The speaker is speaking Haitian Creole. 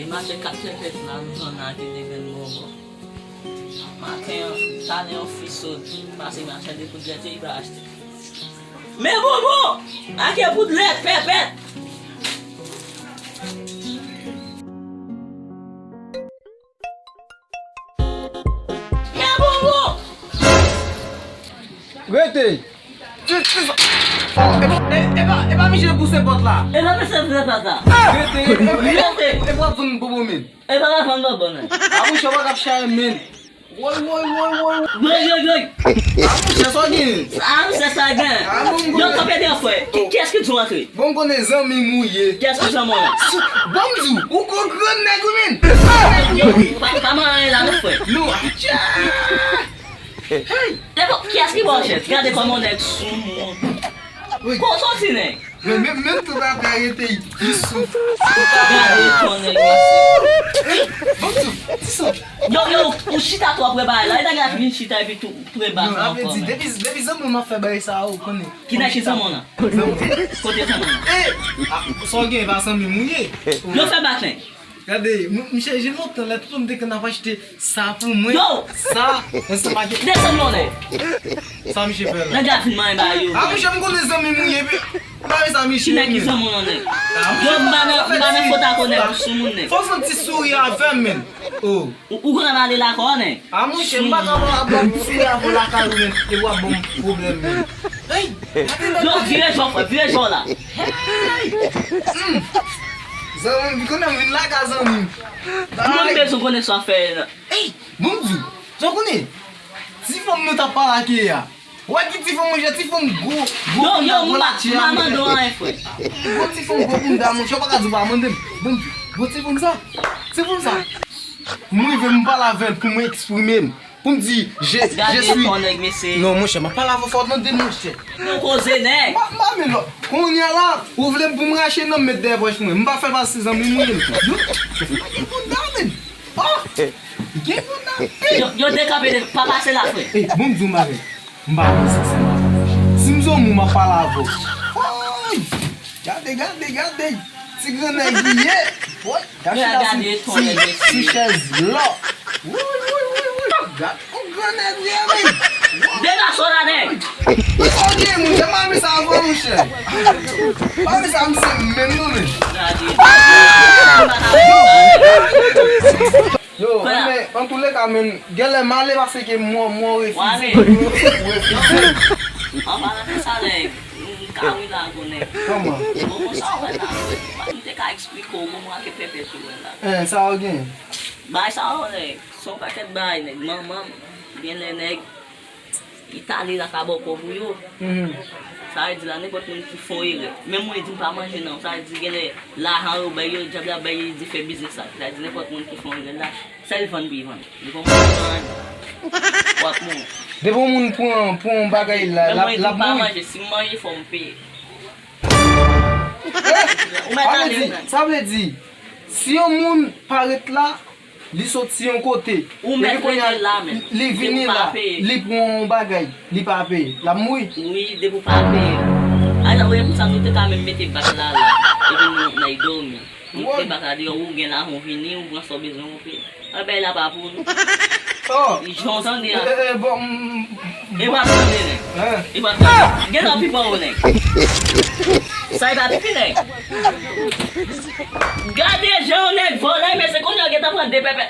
marché 4 pèpèt là, nous en a qui devient bon. Matin, ça n'est un fisso, parce que marché des poudlettes, il va acheter. Mais bon, à quel poudlette, pèpèt? Mais bon! Rete! E pa mi jè pou se pot la? E pa mi se pot la? Rete! E pa foun bobo men? E pa foun bobo men? A mou chè wak ap chè men? Woy! Goy! A mou chè so gen? A mou chè so gen? Yo kopè de fwe, kès ki tou antre? Bon konen zan mi mouye. Kès ki tou moun? Bonjou! Ou kon kren neg ou men? Pa man la nou fwe? Nou atcha! Hey! Kès ki bon chè? Gade koman nek sou moun? Kon son si nek? Men tout ap rete yi sou. Gade kon nek masi. Bonjou! Ti son? Yo, ou chita to apre bay la, e da gade fin chita epi tou pre bay Non, la ave kon di, men. depi zan moun ma fe bay sa ou konen. Ki nek chita moun an? Kote sa moun an? So gen va san mi mouye. Yo fe bat nek? Gade, mwen chè notan la, tout mwen dek an ap achete sa pou mwen. Yo! Sa, mwen se pa gen. Desen moun nek? Sa mi chè fè la. Nan gade fin man ba yo. A mwen chè mwen konen zan mi mouye pe. Mwen sa mi Ki chè nek ki sa moun an nek? Yo mbanen fota konen sou moun nek? Fò fòn ti sou ya fèm men. Oh. Ou konen mali la kon nek? A mwen chè mwen baka mwen a bon si ya fò la kalou men. E wap bon problem men. Hey! Yo, vire jò la. Zan mwen, vi konen mwen laka zan mwen. Mwen bezon konen so fè la. Hey! Bonjou! Zan konen? Ti fòm nou ta pala ke ya. Wè ki ti fòm mwen jè, ti fòm go. Yo, maman do an fwe. Go ti fòm go koun da mwen, chò baka zuba mwen dem. Bonjou, go ti fòm sa. Ti fòm sa. Mwen ve mwen pala vel pou mwen eksprime m. Pou m di, je suis... Konek mese. Non mwen chè, mwen pala vò fòt nan den mwen chè. Non koze nek. Mwen lò, kon yon la, ou vle m pou m rache nan mwen deboch mwen. Mwen pa fè pas 6 an mwen mwen. Yo, gen pou nan men. Gen pou nan. Yo dekape de pa pase la fwe. Bon mzou mare, mba mwen se se mwen. Si mzou mwen ma pala vò. Gade. Si grenè giye. Gade ton nek mese. Si chèz lò. Gade, o grenè giye men. Dega sola nek. Ok mwen, jè mami sa avò mwen chè. Mami sa mwen se men nou men. Yo, an tou le ka men, gele male base ke mwen refize. An pa la te sa nek. Kawi la konek. Koman? Mwen sa wè la. Mwen te ka ekspliko mwen ake pèpèt wè la. Sa wè gen? Bay sa wè nek. Son paket bay nek. Maman, gen le nek. Itali la kabo kovou yo. Sa wè di la nepot mwen ki fon yè. Men mwen di pa manje nan. Sa wè di gen le la han yo bay yo. Jab la bay yo di fe biznes sa. Sa wè di nepot mwen ki fon yè la. Selfon bi van. Di kon mwen wak moun. De bon moun pou an bagay la Men mwen di pa boui. manje. Si manje fon pe. Sa vle di, si yon moun paret la, li sot si yon kote. Ou met rete la men. Li vini la, li pou an bagay, li pa pe. La moui. Oui, de pou pa pe. A la wè pou sa nou te ka men mette bak la la. E ven nou na ido mi. Mwen te bak la di ou gen la, ou vini, ou gan so bezon ou pe. A be la pa pou nou. I jonsan di ya. E wap san di nek. E wap san di. Gen an pipa ou nek. Sa y pa pipi nek. Gade jon nek, volay men se kon yo get apren de pepe.